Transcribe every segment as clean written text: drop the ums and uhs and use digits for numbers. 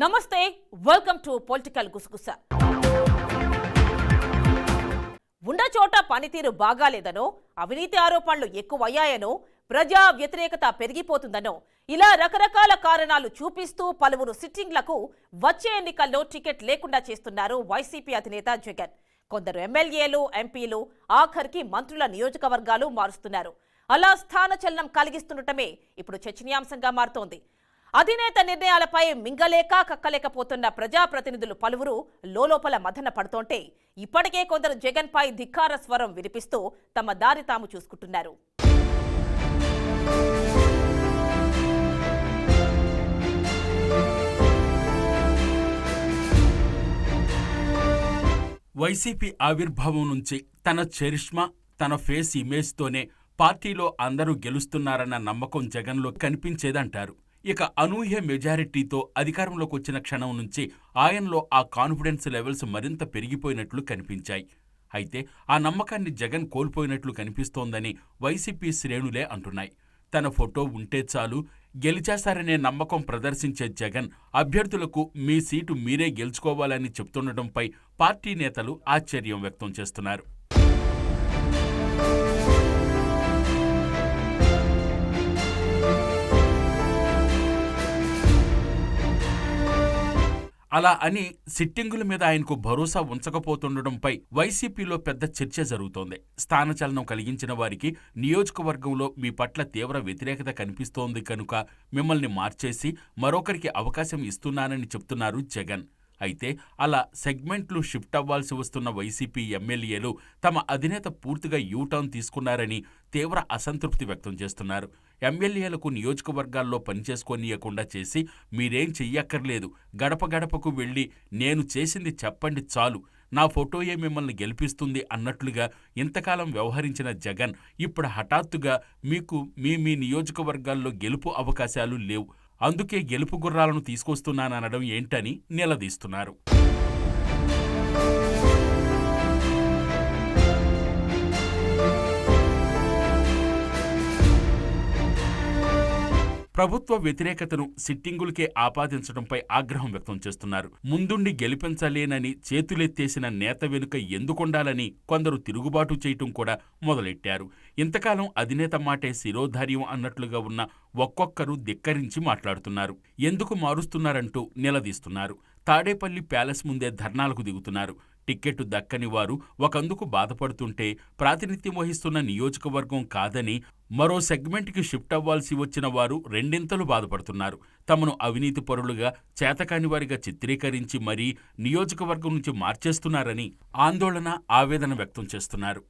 నమస్తే, welcome to political గుసగుస. ఉన్న చోట పనితీరు బాగాలేదనో, అవినీతి ఆరోపణలు ఎక్కువయ్యాయనో, ప్రజా వ్యతిరేకత పెరిగిపోతుందనో ఇలా రకరకాల కారణాలు చూపిస్తూ పలువురు సిట్టింగ్లకు వచ్చే ఎన్నికల్లో టికెట్ లేకుండా చేస్తున్నారు వైసీపీ అధినేత జగన్. కొందరు ఎమ్మెల్యేలు, ఎంపీలు ఆఖరికి మంత్రుల నియోజకవర్గాలు మారుస్తున్నారు. అలా స్థానచలనం కలిగిస్తుండటమే ఇప్పుడు చర్చనీయాంశంగా మారుతోంది. అధినేత నిర్ణయాలపై మింగలేక కక్కలేకపోతున్న ప్రజాప్రతినిధులు పలువురు లోలోపల మదన పడుతోంటే ఇప్పటికే కొందరు జగన్ పై ధిక్కార స్వరం వినిపిస్తూ తమ దారి తాము చూసుకుంటున్నారు. వైసీపీ ఆవిర్భావం నుంచి తన చరిష్మా, తన ఫేస్ ఇమేజ్తోనే పార్టీలో అందరూ గెలుస్తున్నారన్న నమ్మకం జగన్లో కనిపించేదంటారు. ఇక అనూహ్య మెజారిటీతో అధికారంలోకి వచ్చిన క్షణం నుంచి ఆయనలో ఆ కాన్ఫిడెన్స్ లెవెల్స్ మరింత పెరిగిపోయినట్లు కనిపించాయి. అయితే ఆ నమ్మకాన్ని జగన్ కోల్పోయినట్లు కనిపిస్తోందని వైసీపీ శ్రేణులే అంటున్నాయి. తన ఫోటో ఉంటే చాలు గెలిచేస్తారనే నమ్మకం ప్రదర్శించే జగన్ అభ్యర్థులకు మీ సీటు మీరే గెలుచుకోవాలని చెప్తుండటంపై పార్టీ నేతలు ఆశ్చర్యం వ్యక్తం చేస్తున్నారు. అలా అని సిట్టింగుల మీద ఆయనకు భరోసా ఉంచకపోతుండటంపై వైసీపీలో పెద్ద చర్చ జరుగుతోంది. స్థానచలనం కలిగించిన వారికి నియోజకవర్గంలో మీ పట్ల తీవ్ర వ్యతిరేకత కనిపిస్తోంది కనుక మిమ్మల్ని మార్చేసి మరొకరికి అవకాశం ఇస్తున్నానని చెప్తున్నారు జగన్. అయితే అలా సెగ్మెంట్లు షిఫ్ట్ అవ్వాల్సి వస్తున్న వైసీపీ ఎమ్మెల్యేలు తమ అధినేత పూర్తిగా యూటర్న్ తీసుకున్నారని తీవ్ర అసంతృప్తి వ్యక్తం చేస్తున్నారు. ఎమ్మెల్యేలకు నియోజకవర్గాల్లో పనిచేసుకోనీయకుండా చేసి మీరేం చెయ్యక్కర్లేదు, గడప గడపకు వెళ్ళి నేను చేసింది చెప్పండి చాలు, నా ఫోటోయే మిమ్మల్ని గెలిపిస్తుంది అన్నట్లుగా ఇంతకాలం వ్యవహరించిన జగన్ ఇప్పుడు హఠాత్తుగా మీకు మీ నియోజకవర్గాల్లో గెలుపు అవకాశాలు లేవు, అందుకే గెలుపు గుర్రాలను తీసుకొస్తున్నాననడం ఏంటని నిలదీస్తున్నారు. ప్రభుత్వ వ్యతిరేకతను సిట్టింగులకే ఆపాదించడంపై ఆగ్రహం వ్యక్తం చేస్తున్నారు. ముందుండి గెలిపించలేనని చేతులెత్తేసిన నేత వెనుక ఎందుకుండాలని కొందరు తిరుగుబాటు చేయటం కూడా మొదలెట్టారు. ఇంతకాలం అధినేత మాటే శిరోధార్యం అన్నట్లుగా ఉన్న ఒక్కొక్కరు ధిక్కరించి మాట్లాడుతున్నారు. ఎందుకు మారుస్తున్నారంటూ నిలదీస్తున్నారు. తాడేపల్లి ప్యాలెస్ ముందే ధర్నాలకు దిగుతున్నారు. టిక్కెట్టు దక్కని వారు ఒకందుకు బాధపడుతుంటే ప్రాతినిధ్యం వహిస్తున్న నియోజకవర్గం కాదని మరో సెగ్మెంట్కి షిఫ్ట్ అవ్వాల్సి వచ్చిన వారు రెండింతలు బాధపడుతున్నారు. తమను అవినీతి పరులుగా, చేతకాని వారిగా చిత్రీకరించి మరీ నియోజకవర్గం నుంచి మార్చేస్తున్నారని ఆందోళన, ఆవేదన వ్యక్తం చేస్తున్నారు.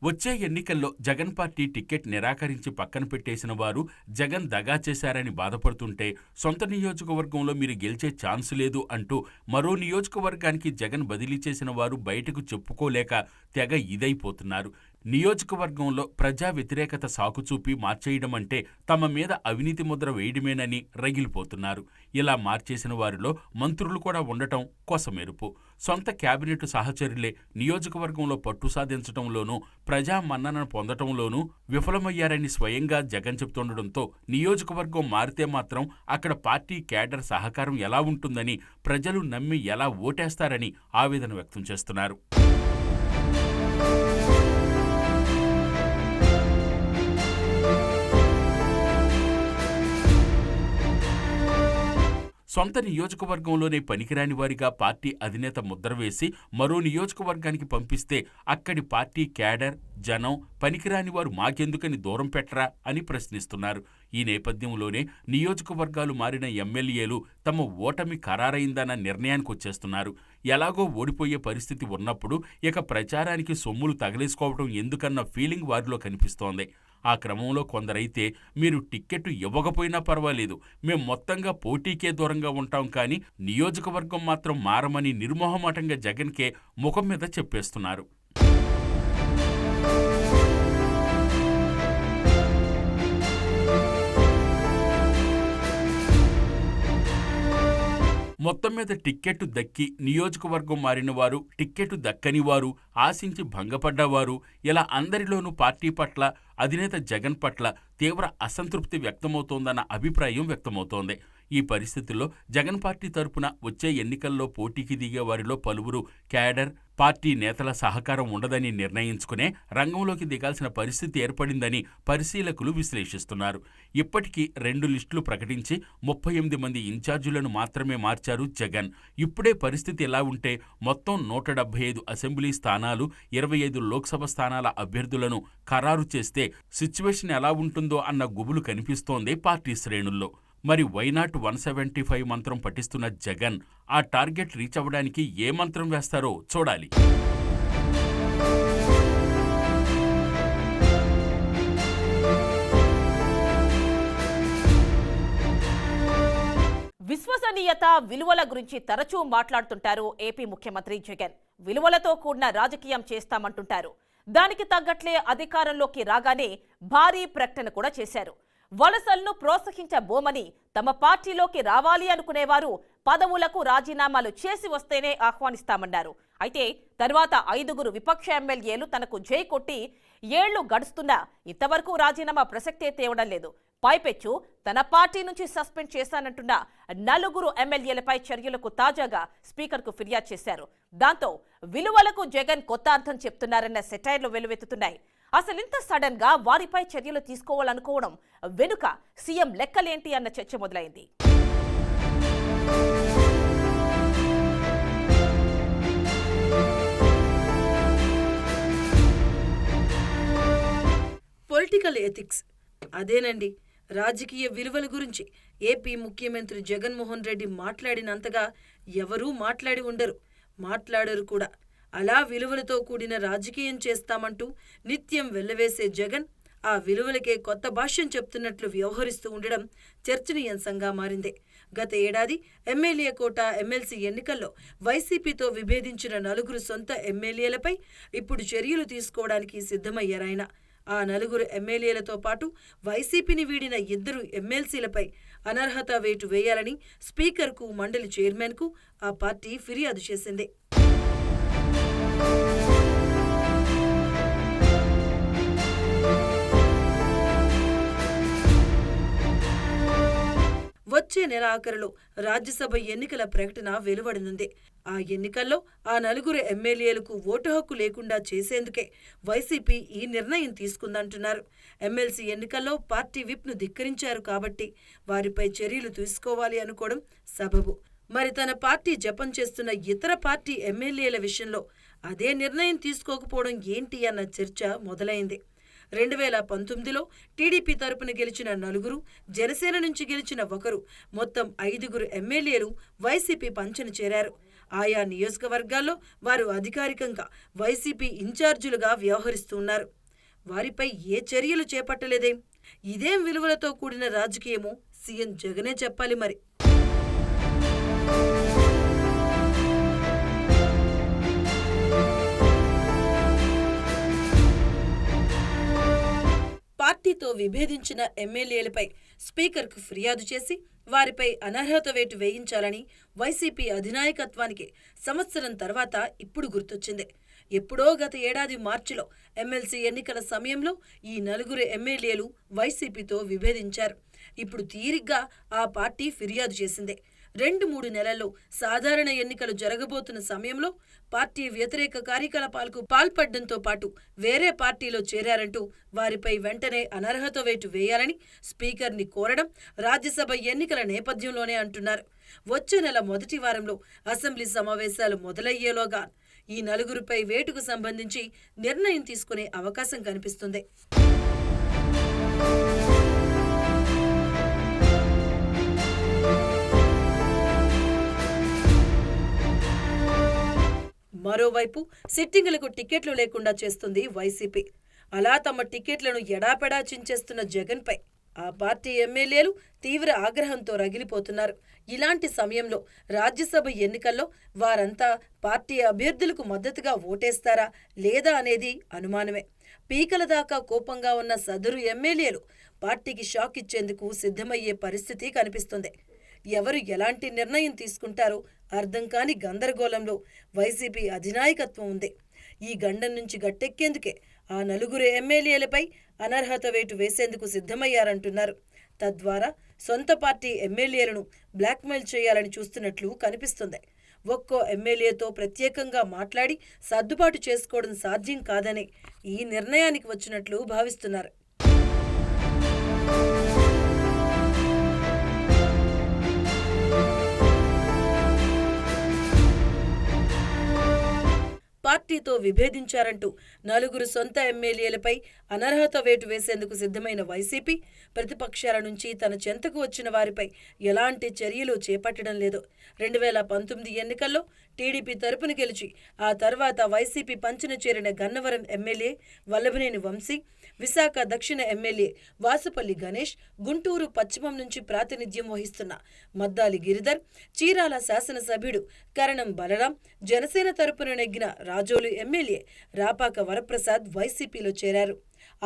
వచ్చే ఎన్నికల్లో జగన్ పార్టీ టికెట్ నిరాకరించి పక్కన పెట్టేసిన వారు జగన్ దగా చేశారని బాధపడుతుంటే సొంత నియోజకవర్గంలో మీరు గెలిచే ఛాన్స్ లేదు అంటూ మరో నియోజకవర్గానికి జగన్ బదిలీ చేసిన వారు బయటకు చెప్పుకోలేక తెగ ఇదైపోతున్నారు. నియోజకవర్గంలో ప్రజా వ్యతిరేకత సాకుచూపి మార్చేయడం అంటే తమ మీద అవినీతి ముద్ర వేయడమేనని రగిలిపోతున్నారు. ఇలా మార్చేసిన వారిలో మంత్రులు కూడా ఉండటం కొసమెరుపు. సొంత క్యాబినెట్ సహచరులే నియోజకవర్గంలో పట్టు సాధించడంలోనూ ప్రజా మన్ననను పొందటంలోనూ విఫలమయ్యారని స్వయంగా జగన్ చెప్తుండటంతో నియోజకవర్గం మారితే మాత్రం అక్కడ పార్టీ క్యాడర్ సహకారం ఎలా ఉంటుందని, ప్రజలు నమ్మి ఎలా ఓటేస్తారని ఆవేదన వ్యక్తం చేస్తున్నారు. సొంత నియోజకవర్గంలోనే పనికిరాని వారిగా పార్టీ అధినేత ముద్ర వేసి మరో నియోజకవర్గానికి పంపిస్తే అక్కడి పార్టీ క్యాడర్, జనం పనికిరాని వారు మాకెందుకని దూరం పెట్టరా అని ప్రశ్నిస్తున్నారు. ఈ నేపథ్యంలోనే నియోజకవర్గాలు మారిన ఎమ్మెల్యేలు తమ ఓటమి ఖరారైందన్న నిర్ణయానికి వచ్చేస్తున్నారు. ఎలాగో ఓడిపోయే పరిస్థితి ఉన్నప్పుడు ఇక ప్రచారానికి సొమ్ములు తగలేసుకోవడం ఎందుకన్న ఫీలింగ్ వారిలో కనిపిస్తోంది. ఆ క్రమంలో కొందరైతే మీరు టిక్కెట్టు ఇవ్వకపోయినా పర్వాలేదు, మేం మొత్తంగా పోటీకే దూరంగా ఉంటాం, కానీ నియోజకవర్గం మాత్రం మారమని నిర్మోహమాటంగా జగన్కే ముఖం మీద చెప్పేస్తున్నారు. మొత్తం మీద టిక్కెట్టు దక్కి నియోజకవర్గం మారిన వారు, టిక్కెట్టు దక్కని వారు, ఆశించి భంగపడ్డవారు, ఇలా అందరిలోనూ పార్టీ పట్ల, అధినేత జగన్ పట్ల తీవ్ర అసంతృప్తి వ్యక్తమవుతోందన్న అభిప్రాయం వ్యక్తమవుతోంది. ఈ పరిస్థితుల్లో జగన్ పార్టీ తరపున వచ్చే ఎన్నికల్లో పోటీకి దిగే వారిలో పలువురు క్యాడర్, పార్టీ నేతల సహకారం ఉండదని నిర్ణయించుకునే రంగంలోకి దిగాల్సిన పరిస్థితి ఏర్పడిందని పరిశీలకులు విశ్లేషిస్తున్నారు. ఇప్పటికీ 2 లిస్టులు ప్రకటించి 38 మంది ఇన్ఛార్జీలను మాత్రమే మార్చారు జగన్. ఇప్పుడే పరిస్థితి ఎలా ఉంటే మొత్తం 175 అసెంబ్లీ స్థానాలు, 25 లోక్సభ స్థానాల అభ్యర్థులను ఖరారు చేస్తే సిచ్యువేషన్ ఎలా ఉంటుందో అన్న గుబులు కనిపిస్తోంది పార్టీ శ్రేణుల్లో. మరి వైనాట్ 175 మంత్రం పఠిస్తున్న జగన్ ఆ టార్గెట్ రీచ్ అవ్వడానికి ఏ మంత్రం వేస్తారో చూడాలి. విశ్వసనీయత, విలువల గురించి తరచూ మాట్లాడుతుంటారు ఏపీ ముఖ్యమంత్రి జగన్. విలువలతో కూడిన రాజకీయం చేస్తామంటుంటారు. దానికి తగ్గట్లే అధికారంలోకి రాగానే భారీ ప్రకటన కూడా చేశారు. వలసలను ప్రోత్సహించబోమని, తమ పార్టీలోకి రావాలి అనుకునేవారు పదవులకు రాజీనామాలు చేసి వస్తేనే ఆహ్వానిస్తామన్నారు. అయితే తర్వాత 5 విపక్ష ఎమ్మెల్యేలు తనకు జై కొట్టి ఏళ్లు గడుస్తున్నా ఇంతవరకు రాజీనామా ప్రసక్తే తేవడం లేదు. పైపెచ్చు తన పార్టీ నుంచి సస్పెండ్ చేశానంటున్న 4 ఎమ్మెల్యేలపై చర్యలకు తాజాగా స్పీకర్కు ఫిర్యాదు చేశారు. దాంతో విలువలకు జగన్ కొత్త అర్థం చెప్తున్నారన్న సెటైర్లు వెలువెత్తుతున్నాయి. అసలింత సడన్ గా వారిపై చర్యలు తీసుకోవాలనుకోవడం వెనుక సీఎం లెక్కలేంటి అన్న చర్చ మొదలైంది. పొలిటికల్ ఎథిక్స్ అదేనండి. రాజకీయ విలువల గురించి ఏపీ ముఖ్యమంత్రి జగన్మోహన్ రెడ్డి మాట్లాడినంతగా ఎవరూ మాట్లాడి ఉండరు, మాట్లాడరు కూడా. అలా విలువలతో కూడిన రాజకీయం చేస్తామంటూ నిత్యం వెల్లవేసే జగన్ ఆ విలువలకే కొత్త భాష్యం చెప్తున్నట్లు వ్యవహరిస్తూ ఉండడం చర్చనీయాంశంగా మారింది. గత ఏడాది ఎమ్మెల్యే కోట, ఎమ్మెల్సీ ఎన్నికల్లో వైసీపీతో విభేదించిన 4 సొంత ఎమ్మెల్యేలపై ఇప్పుడు చర్యలు తీసుకోవడానికి సిద్ధమయ్యారాయన. ఆ 4 ఎమ్మెల్యేలతో పాటు వైసీపీని వీడిన 2 ఎమ్మెల్సీలపై అనర్హత వేటు వేయాలని స్పీకర్కు, మండలి చైర్మన్కు ఆ పార్టీ ఫిర్యాదు చేసింది. వచ్చే నెల ఆఖరులో రాజ్యసభ ఎన్నికల ప్రకటన వెలువడనుంది. ఆ ఎన్నికల్లో ఆ 4 ఎమ్మెల్యేలకు ఓటు హక్కు లేకుండా చేసేందుకే వైసీపీ ఈ నిర్ణయం తీసుకుందంటున్నారు. ఎమ్మెల్సీ ఎన్నికల్లో పార్టీ విప్ను ధిక్కరించారు కాబట్టి వారిపై చర్యలు తీసుకోవాలి అనుకోవడం సబబు. మరి తన పార్టీ జపం చేస్తున్న ఇతర పార్టీ ఎమ్మెల్యేల విషయంలో అదే నిర్ణయం తీసుకోకపోవడం ఏంటి అన్న చర్చ మొదలైంది. 2019లో టీడీపీ తరపున గెలిచిన 4, జనసేన నుంచి గెలిచిన 1, మొత్తం 5 ఎమ్మెల్యేలు వైసీపీ పంచన చేరారు. ఆయా నియోజకవర్గాల్లో వారు అధికారికంగా వైసీపీ ఇన్ఛార్జీలుగా వ్యవహరిస్తున్నారు. వారిపై ఏ చర్యలు చేపట్టలేదేం? ఇదేం విలువలతో కూడిన రాజకీయమో సీఎం జగనే చెప్పాలి మరి. పార్టీతో విభేదించిన ఎమ్మెల్యేలపై స్పీకర్కు ఫిర్యాదు చేసి వారిపై అనర్హత వేటు వేయించాలని వైసీపీ అధినాయకత్వానికి సంవత్సరం తర్వాత ఇప్పుడు గుర్తొచ్చింది. ఎప్పుడో గత ఏడాది మార్చిలో ఎమ్మెల్సీ ఎన్నికల సమయంలో ఈ 4 ఎమ్మెల్యేలు వైసీపీతో విభేదించారు. ఇప్పుడు తీరిగ్గా ఆ పార్టీ ఫిర్యాదు చేసింది. 2-3 నెలల్లో సాధారణ ఎన్నికలు జరగబోతున్న సమయంలో పార్టీ వ్యతిరేక కార్యకలాపాలకు పాల్పడడంతో పాటు వేరే పార్టీలో చేరారంటూ వారిపై వెంటనే అనర్హత వేటు వేయాలని స్పీకర్ని కోరడం రాజ్యసభ ఎన్నికల నేపథ్యంలోనే అంటున్నారు. వచ్చే నెల మొదటి వారంలో అసెంబ్లీ సమావేశాలు మొదలయ్యేలోగా ఈ 4పై వేటుకు సంబంధించి నిర్ణయం తీసుకునే అవకాశం కనిపిస్తుంది. మరోవైపు సిట్టింగులకు టికెట్లు లేకుండా చేస్తుంది వైసీపీ. అలా తమ టికెట్లను ఎడాపెడా చించేస్తున్న జగన్పై ఆ పార్టీ ఎమ్మెల్యేలు తీవ్ర ఆగ్రహంతో రగిలిపోతున్నారు. ఇలాంటి సమయంలో రాజ్యసభ ఎన్నికల్లో వారంతా పార్టీ అభ్యర్థులకు మద్దతుగా ఓటేస్తారా లేదా అనేది అనుమానమే. పీకల దాకా కోపంగా ఉన్న సదరు ఎమ్మెల్యేలు పార్టీకి షాక్ ఇచ్చేందుకు సిద్ధమయ్యే పరిస్థితి కనిపిస్తుంది. ఎవరు ఎలాంటి నిర్ణయం తీసుకుంటారో అర్థం కాని గందరగోళంలో వైసీపీ అధినాయకత్వం ఉంది. ఈ గండం నుంచి గట్టెక్కేందుకే ఆ నలుగురు ఎమ్మెల్యేలపై అనర్హత వేటు వేసేందుకు సిద్ధమయ్యారంటున్నారు. తద్వారా సొంత పార్టీ ఎమ్మెల్యేలను బ్లాక్మెయిల్ చేయాలని చూస్తున్నట్లు కనిపిస్తుంది. ఒక్కో ఎమ్మెల్యేతో ప్రత్యేకంగా మాట్లాడి సర్దుబాటు చేసుకోవడం సాధ్యం కాదని ఈ నిర్ణయానికి వచ్చినట్లు భావిస్తున్నారు. పార్టీతో విభేదించారంటూ నలుగురు సొంత ఎమ్మెల్యేలపై అనర్హత వేటు వేసేందుకు సిద్ధమైన వైసీపీ ప్రతిపక్షాల నుంచి తన చెంతకు వచ్చిన వారిపై ఎలాంటి చర్యలు చేపట్టడం లేదు. 2019 ఎన్నికల్లో టీడీపీ తరపున గెలిచి ఆ తర్వాత వైసీపీ పంచన చేరిన గన్నవరం ఎమ్మెల్యే వల్లభనేని వంశీ, విశాఖ దక్షిణ ఎమ్మెల్యే వాసుపల్లి గణేష్, గుంటూరు పశ్చిమం నుంచి ప్రాతినిధ్యం వహిస్తున్న మద్దాలి గిరిధర్, చీరాల శాసనసభ్యుడు కరణం బలరాం, జనసేన తరపున నెగ్గిన రాజోలు ఎమ్మెల్యే రాపాక వరప్రసాద్ వైసీపీలో చేరారు.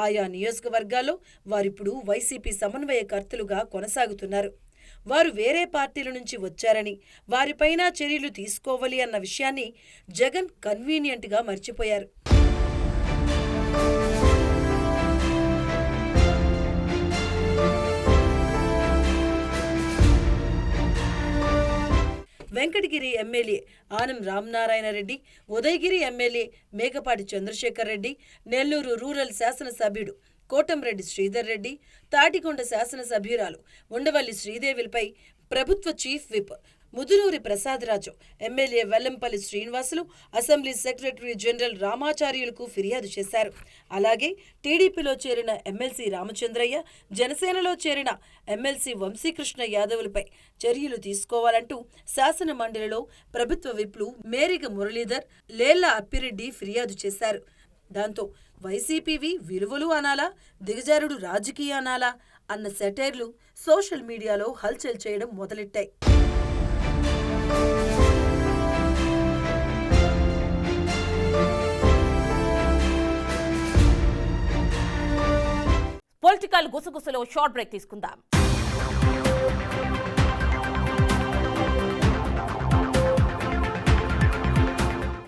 ఆయా నియోజకవర్గాల్లో వారిప్పుడు వైసీపీ సమన్వయకర్తలుగా కొనసాగుతున్నారు. వారు వేరే పార్టీల నుంచి వచ్చారని, వారిపైన చర్యలు తీసుకోవాలి అన్న విషయాన్ని జగన్ కన్వీనియంట్గా మర్చిపోయారు. Venkatagiri MLA Anam Ramanarayana Reddy, Udayagiri MLA Mekapati Chandrasekhar Reddy, Nellore rural శాసనసభ్యుడు కోటంరెడ్డి శ్రీధర్ రెడ్డి, తాటికొండ శాసనసభ్యురాలు ఉండవల్లి శ్రీదేవిలపై ప్రభుత్వ chief whip Mudunuri Prasadaraju, MLA Vellampalli Srinivasulu, assembly secretary general రామాచార్యులకు ఫిర్యాదు చేశారు. అలాగే టీడీపీలో చేరిన ఎమ్మెల్సీ రామచంద్రయ్య, జనసేనలో చేరిన ఎమ్మెల్సీ వంశీకృష్ణ యాదవులపై చర్యలు తీసుకోవాలంటూ శాసన మండలిలో ప్రభుత్వ విప్లు మేరిగ మురళీధర్, లేళ్ల అప్పిరెడ్డి ఫిర్యాదు చేశారు. దాంతో వైసీపీవి విలువలు అనాలా, దిగజారుడు రాజకీయ అనాలా అన్న సెటైర్లు సోషల్ మీడియాలో హల్చల్ చేయడం మొదలెట్టాయి. పొలిటికల్ గుసగుసలో షార్ట్ బ్రేక్ తీసుకుందాం.